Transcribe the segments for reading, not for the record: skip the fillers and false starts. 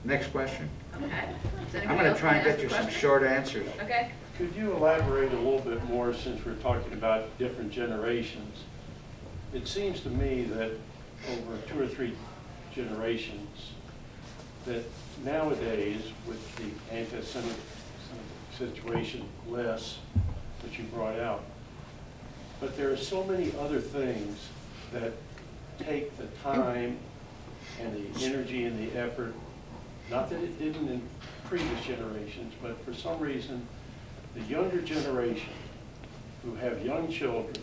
Next question. Okay. Does I'm anybody going to else try and wanna get ask you a some question? short answers. Okay. Could you elaborate a little bit more, since we're talking about different generations? It seems to me that over 2 or 3 generations, that nowadays, with the anti-Semitic situation less that you brought out, but there are so many other things that take the time and the energy and the effort, not that it didn't in previous generations, but for some reason, the younger generation who have young children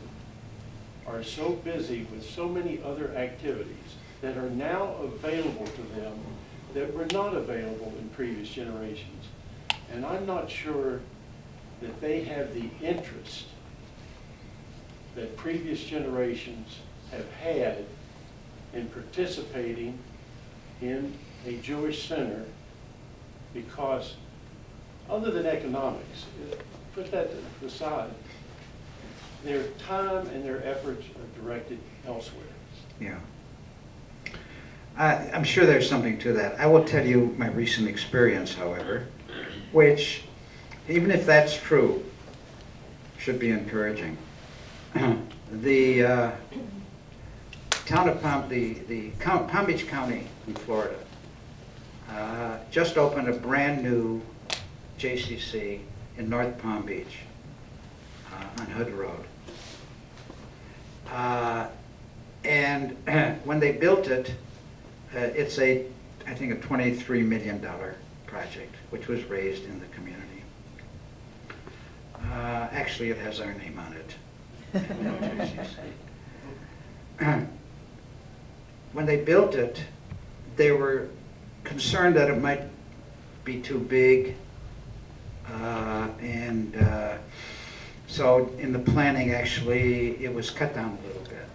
are so busy with so many other activities that are now available to them that were not available in previous generations. And I'm not sure that they have the interest that previous generations have had in participating in a Jewish center, because other than economics, put that to the side, their time and their efforts are directed elsewhere. Yeah. I'm sure there's something to that. I will tell you my recent experience, however, which, even if that's true, should be encouraging. The town of Palm Beach County in Florida just opened a brand new JCC in North Palm Beach on Hood Road. And when they built it, it's I think a $23 million project, which was raised in the community. Actually, it has our name on it. When they built it, they were concerned that it might be too big, and so in the planning, actually, it was cut down a little bit.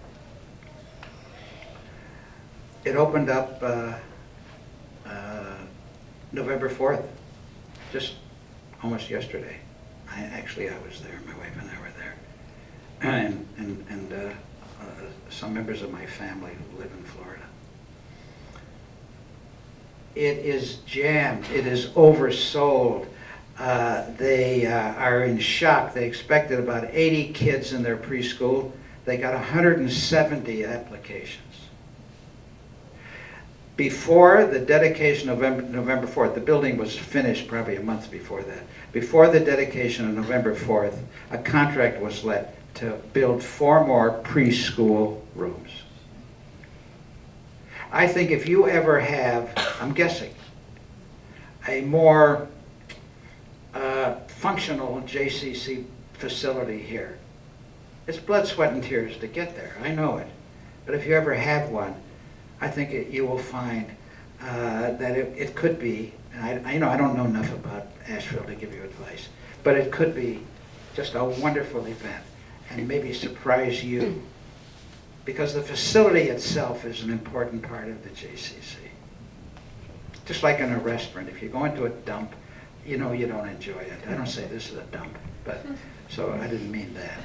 It opened up November 4th, just almost yesterday. I was there, my wife and I were there. And some members of my family who live in Florida. It is jammed, it is oversold. They are in shock. They expected about 80 kids in their preschool. They got 170 applications. Before the dedication of November 4th, the building was finished probably a month before that. Before the dedication of November 4th, a contract was let to build 4 more preschool rooms. I think if you ever have, I'm guessing, a more functional JCC facility here, it's blood, sweat, and tears to get there. I know it. But if you ever have one, I think you will find that it could be, and I don't know enough about Asheville to give you advice, but it could be just a wonderful event and maybe surprise you, because the facility itself is an important part of the JCC. Just like in a restaurant, if you go into a dump, you know you don't enjoy it. I don't say this is a dump, but so I didn't mean that.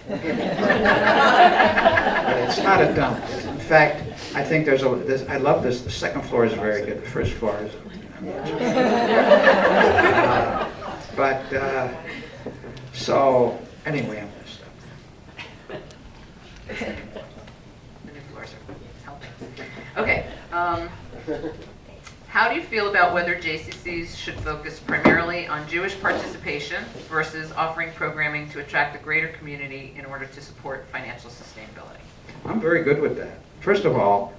But it's not a dump. In fact, I think I love this. The second floor is very good. The first floor is. So anyway, I'm going to stop. The new floors are helping. Okay. How do you feel about whether JCCs should focus primarily on Jewish participation versus offering programming to attract a greater community in order to support financial sustainability? I'm very good with that. First of all,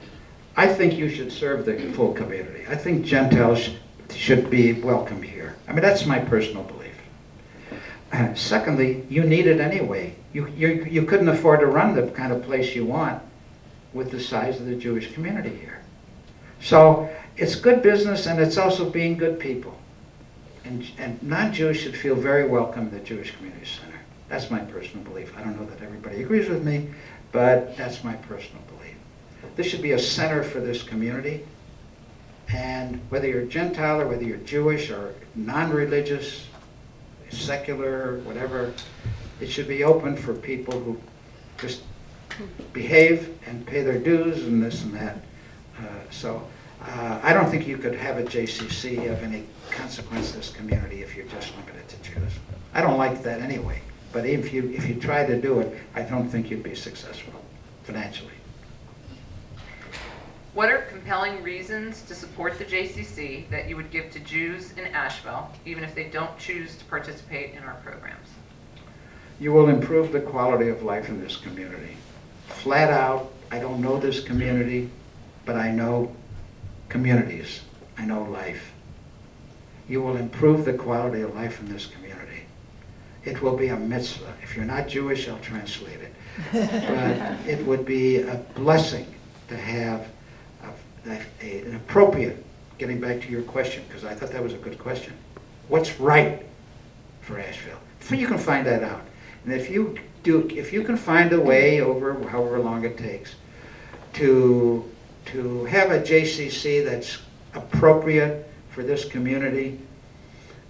I think you should serve the full community. I think Gentiles should be welcome here. I mean, that's my personal belief. Secondly, you need it anyway. You couldn't afford to run the kind of place you want with the size of the Jewish community here. So it's good business, and it's also being good people. And non-Jews should feel very welcome at the Jewish Community Center. That's my personal belief. I don't know that everybody agrees with me, but that's my personal belief. This should be a center for this community. And whether you're Gentile or whether you're Jewish or non-religious, secular, whatever, it should be open for people who just behave and pay their dues and this and that. So I don't think you could have a JCC of any consequence to this community if you're just limited to Jews. I don't like that anyway, but if you try to do it, I don't think you'd be successful financially. What are compelling reasons to support the JCC that you would give to Jews in Asheville, even if they don't choose to participate in our programs? You will improve the quality of life in this community. Flat out, I don't know this community, but I know communities. I know life. You will improve the quality of life in this community. It will be a mitzvah. If you're not Jewish, I'll translate it. But it would be a blessing to have an appropriate, getting back to your question, because I thought that was a good question. What's right for Asheville? You can find that out. And if you can find a way over however long it takes to have a JCC that's appropriate for this community,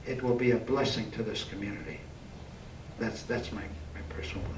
it will be a blessing to this community. That's my personal belief.